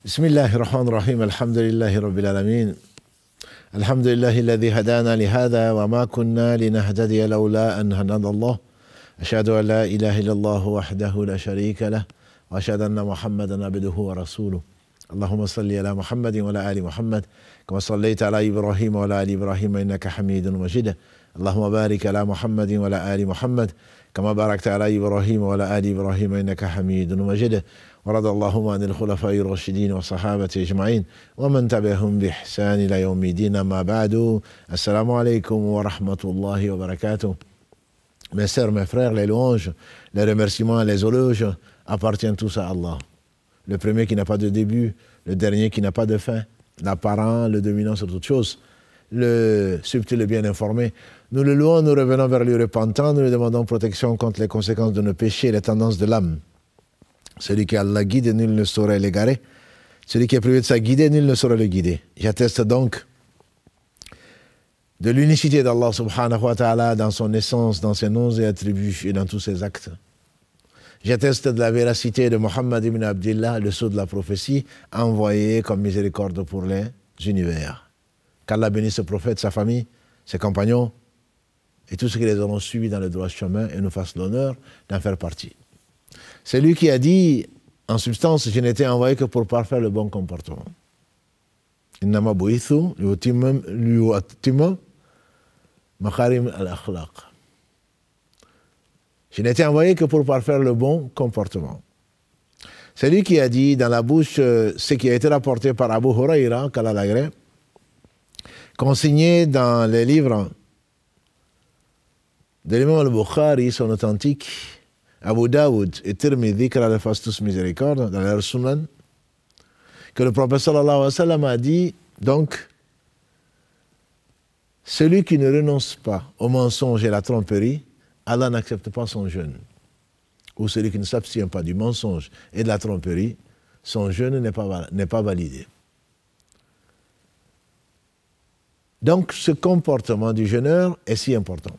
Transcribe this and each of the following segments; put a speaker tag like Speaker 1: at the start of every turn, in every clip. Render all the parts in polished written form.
Speaker 1: بسم الله الرحمن الرحيم الحمد لله رب العالمين الحمد لله الذي هدانا لهذا وما كنا لنهتدي لولا أن هدانا الله أشهد أن لا إله إلا الله وحده لا شريك له وأشهد أن محمدا عبده ورسوله اللهم صل على محمد وعلى آل محمد كما صليت على إبراهيم وعلى آل إبراهيم إنك حميد مجيد اللهم بارك على محمد وعلى آل محمد كما باركت على إبراهيم وعلى آل إبراهيم إنك حميد مجيد ورضى اللهم عن الخلفاء الراشدين والصحابة أجمعين ومن تبعهم بإحسان إلى يوم الدين ما بعد السلام عليكم ورحمة الله وبركاته. Mes sœurs, mes frères, les louanges, les remerciements, les éloges appartiennent tous à Allah. Le premier qui n'a pas de début, le dernier qui n'a pas de fin, l'apparent, le dominant sur toute chose, le subtil et bien informé. Nous le louons, nous revenons vers lui repentant, nous lui demandons protection contre les conséquences de nos péchés et les tendances de l'âme. Celui qui a Allah guide, nul ne saurait l'égarer. Celui qui est privé de sa guidée, nul ne saurait le guider. J'atteste donc de l'unicité d'Allah subhanahu wa ta'ala dans son essence, dans ses noms et attributs et dans tous ses actes. J'atteste de la véracité de Muhammad ibn Abdillah, le sceau de la prophétie, envoyé comme miséricorde pour les univers. Qu'Allah bénisse ce prophète, sa famille, ses compagnons et tous ceux qui les auront suivis dans le droit chemin et nous fasse l'honneur d'en faire partie. C'est lui qui a dit, en substance, je n'étais envoyé que pour parfaire le bon comportement. Innama bu'ithu liyu'attimma makharim al-akhlaq. Je n'étais envoyé que pour parfaire le bon comportement. C'est lui qui a dit dans la bouche ce qui a été rapporté par Abu Huraira, qu'Allah l'agrée, consigné dans les livres de l'imam al-Bukhari, son authentique, Abu Daoud et Tirmidhi, qu'Allah les fasse tous miséricorde, dans leur sunan, que le prophète sallallahu alayhi wa sallam a dit, donc, celui qui ne renonce pas au mensonge et à la tromperie, Allah n'accepte pas son jeûne. Ou celui qui ne s'abstient pas du mensonge et de la tromperie, son jeûne n'est pas validé. Donc, ce comportement du jeûneur est si important.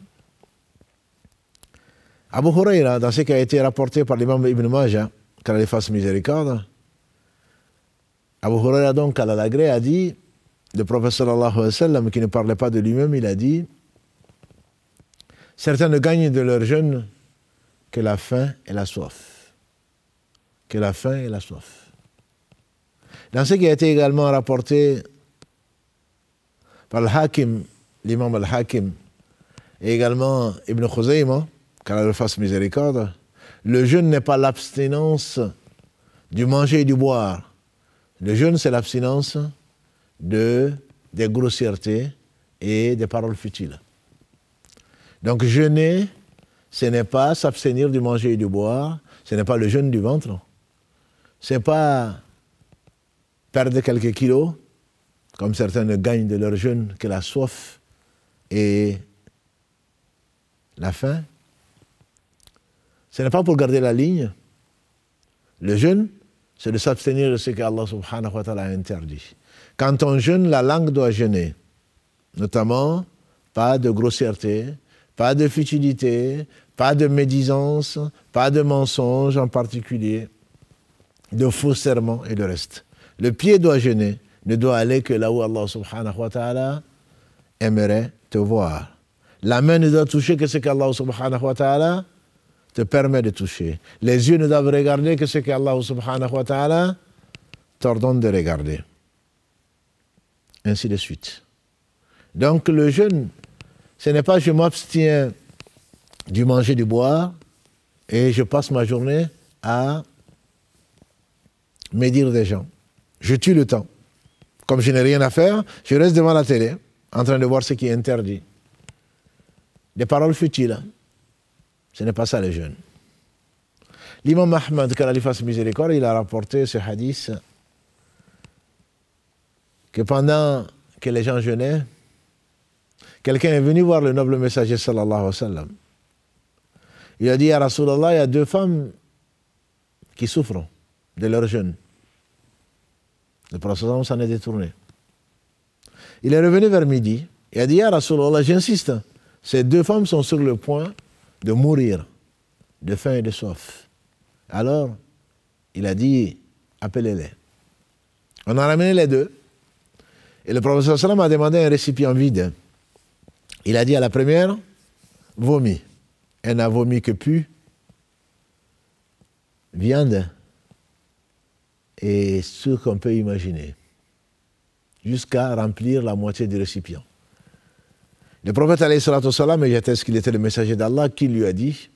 Speaker 1: Abu Huraira, dans ce qui a été rapporté par l'imam Ibn Majah, qu'Allah les fasse miséricorde, Abu Huraira donc, qu'Allah l'agrée, a dit, le prophète sallallahu alayhi wa sallam, qui ne parlait pas de lui-même, il a dit, certains ne gagnent de leur jeûne que la faim et la soif. Que la faim et la soif. Dans ce qui a été également rapporté par l'Hakim, l'imam al-Hakim, et également Ibn Khuzayma, qu'Allah le fasse miséricorde, le jeûne n'est pas l'abstinence du manger et du boire. Le jeûne, c'est l'abstinence des grossièretés et des paroles futiles. Donc jeûner, ce n'est pas s'abstenir du manger et du boire, ce n'est pas le jeûne du ventre, ce n'est pas perdre quelques kilos, comme certains ne gagnent de leur jeûne que la soif et la faim. Ce n'est pas pour garder la ligne. Le jeûne, c'est de s'abstenir de ce qu'Allah subhanahu wa ta'ala a interdit. Quand on jeûne, la langue doit jeûner. Notamment, pas de grossièreté, pas de futilité, pas de médisance, pas de mensonge en particulier, de faux serments et le reste. Le pied doit jeûner, ne doit aller que là où Allah subhanahu wa ta'ala aimerait te voir. La main ne doit toucher que ce qu'Allah subhanahu wa ta'ala te permet de toucher. Les yeux ne doivent regarder que ce qu'Allah subhanahu wa ta'ala t'ordonne de regarder. Ainsi de suite. Donc le jeûne, ce n'est pas je m'abstiens du manger, du boire et je passe ma journée à médire des gens. Je tue le temps. Comme je n'ai rien à faire, je reste devant la télé en train de voir ce qui est interdit. Des paroles futiles. Ce n'est pas ça le jeûne. L'imam Ahmad, qu'Allah lui fasse miséricorde, il a rapporté ce hadith que pendant que les gens jeûnaient, quelqu'un est venu voir le noble messager sallallahu alayhi wa sallam. Il a dit à Rasulallah, il y a deux femmes qui souffrent de leur jeûne. Le prophète s'en est détourné. Il est revenu vers midi. Il a dit à Rasulallah, j'insiste, ces deux femmes sont sur le point de mourir de faim et de soif. Alors, il a dit, appelez-les. On a ramené les deux. Et le prophète sallam a demandé un récipient vide. Il a dit à la première, vomi. Elle n'a vomi que pu, viande et ce qu'on peut imaginer, jusqu'à remplir la moitié du récipient. Le prophète alayhi salatu wassalam, et j'atteste qu'il était le messager d'Allah, qui lui a dit,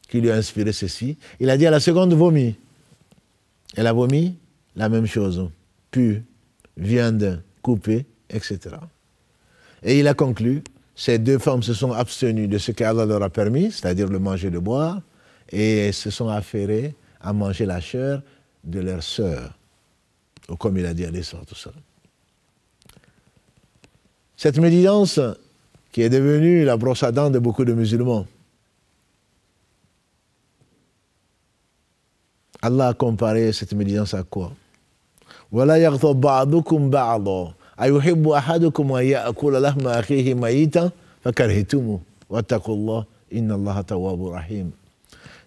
Speaker 1: qui lui a inspiré ceci, il a dit à la seconde, vomi. Elle a vomi, la même chose, pu, viande coupée, etc. Et il a conclu, ces deux femmes se sont abstenues de ce qu'Allah leur a permis, c'est-à-dire le manger, le boire, et se sont affairées à manger la chair de leur sœur, comme il a dit alayhi salatu wassalam. Cette médisance qui est devenue la brosse à dents de beaucoup de musulmans, Allah a comparé cette médisance à quoi? وَلَا يَغْضَبْ بَعْضُكُمْ بَعْضًا أَيُحِبُّ أَحَدُكُمْ أَن يَأْكُلَ لَحْمَ أَخِيهِ مَيِّتًا فَكَرِهْتُمُوهُ وَاتَّقُوا اللَّهَ إِنَّ اللَّهَ تَوَّابٌ رَحِيمٌ.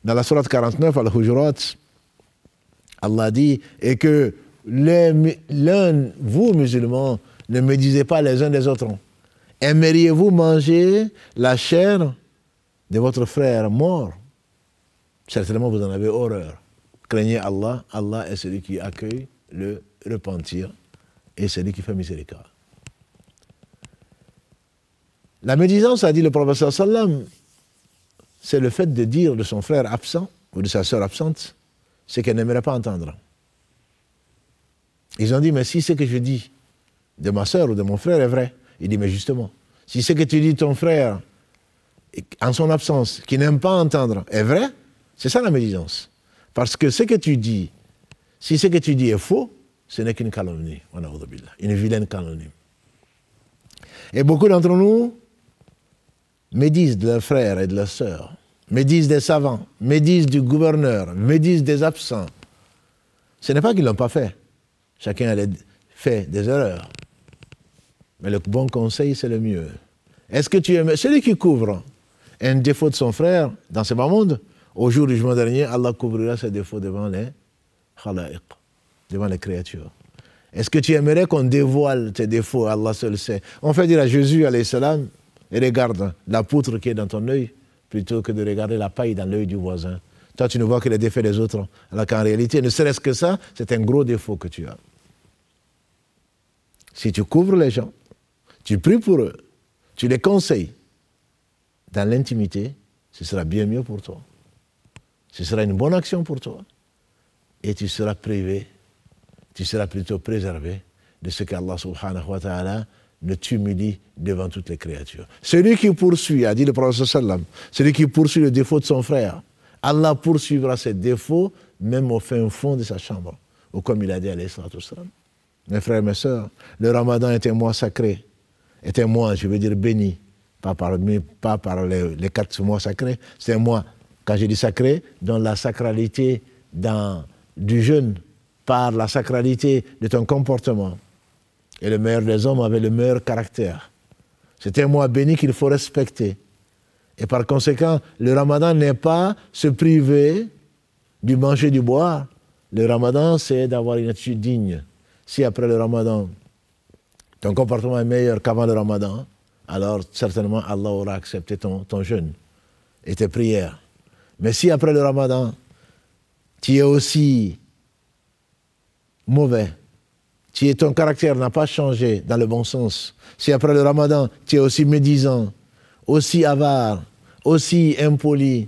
Speaker 1: Dans la sourate 49, Al-Hujurat, Allah dit, et que vous musulmans, ne médisez pas les uns des autres. Aimeriez-vous manger la chair de votre frère mort? Certainement vous en avez horreur. Craignez Allah, Allah est celui qui accueille le repentir et celui qui fait miséricorde. La médisance, a dit le prophète sallam, c'est le fait de dire de son frère absent ou de sa sœur absente ce qu'elle n'aimerait pas entendre. Ils ont dit, mais si ce que je dis de ma sœur ou de mon frère est vrai, il dit, mais justement, si ce que tu dis de ton frère en son absence, qui n'aime pas entendre, est vrai, c'est ça la médisance. Parce que ce que tu dis, si ce que tu dis est faux, ce n'est qu'une calomnie, une vilaine calomnie. Et beaucoup d'entre nous médisent de leurs frères et de leurs sœurs, médisent des savants, médisent du gouverneur, médisent des absents. Ce n'est pas qu'ils ne l'ont pas fait. Chacun a fait des erreurs. Mais le bon conseil, c'est le mieux. Est-ce que tu aimes celui qui couvre un défaut de son frère dans ce bas monde, au jour du jugement dernier, Allah couvrira ses défauts devant les khala'iq, devant les créatures. Est-ce que tu aimerais qu'on dévoile tes défauts? Allah seul sait. On fait dire à Jésus, alayhi salam, regarde la poutre qui est dans ton œil, plutôt que de regarder la paille dans l'œil du voisin. Toi, tu ne vois que les défauts des autres, alors qu'en réalité, ne serait-ce que ça, c'est un gros défaut que tu as. Si tu couvres les gens, tu pries pour eux, tu les conseilles dans l'intimité, ce sera bien mieux pour toi. Ce sera une bonne action pour toi. Et tu seras privé, tu seras plutôt préservé de ce qu'Allah subhanahu wa ta'ala ne t'humilie devant toutes les créatures. Celui qui poursuit, a dit le prophète sallam, celui qui poursuit le défaut de son frère, Allah poursuivra ses défauts même au fin fond de sa chambre. Ou comme il a dit alayhi salatu wassalam. Mes frères et mes sœurs, le Ramadan est un mois sacré, est un mois, je veux dire béni, pas par les 4 mois sacrés, c'est un mois, quand je dis sacré, dont la sacralité du jeûne, par la sacralité de ton comportement. Et le meilleur des hommes avait le meilleur caractère. C'est un mois béni qu'il faut respecter. Et par conséquent, le Ramadan n'est pas se priver du manger, du boire. Le Ramadan, c'est d'avoir une attitude digne. Si après le Ramadan, ton comportement est meilleur qu'avant le Ramadan, alors certainement Allah aura accepté ton jeûne et tes prières. Mais si après le Ramadan, tu es aussi mauvais, ton caractère n'a pas changé dans le bon sens, si après le Ramadan, tu es aussi médisant, aussi avare, aussi impoli,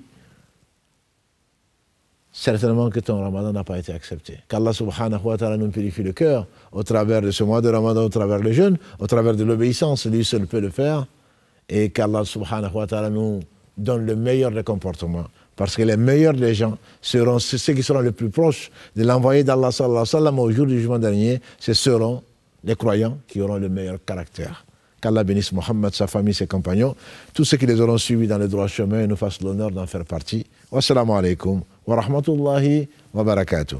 Speaker 1: certainement que ton Ramadan n'a pas été accepté. Qu'Allah subhanahu wa ta'ala nous purifie le cœur au travers de ce mois de Ramadan, au travers le jeûne, au travers de l'obéissance, lui seul peut le faire, et qu'Allah subhanahu wa ta'ala nous donne le meilleur des comportements. Parce que les meilleurs des gens seront ceux qui seront les plus proches de l'envoyé d'Allah sallallahu alayhi wa sallam au jour du jugement dernier, ce seront les croyants qui auront le meilleur caractère. Qu'Allah bénisse Mohammed, sa famille, ses compagnons, tous ceux qui les auront suivis dans le droit chemin et nous fassent l'honneur d'en faire partie. Wassalamu alaikum wa rahmatullahi wa barakatuh.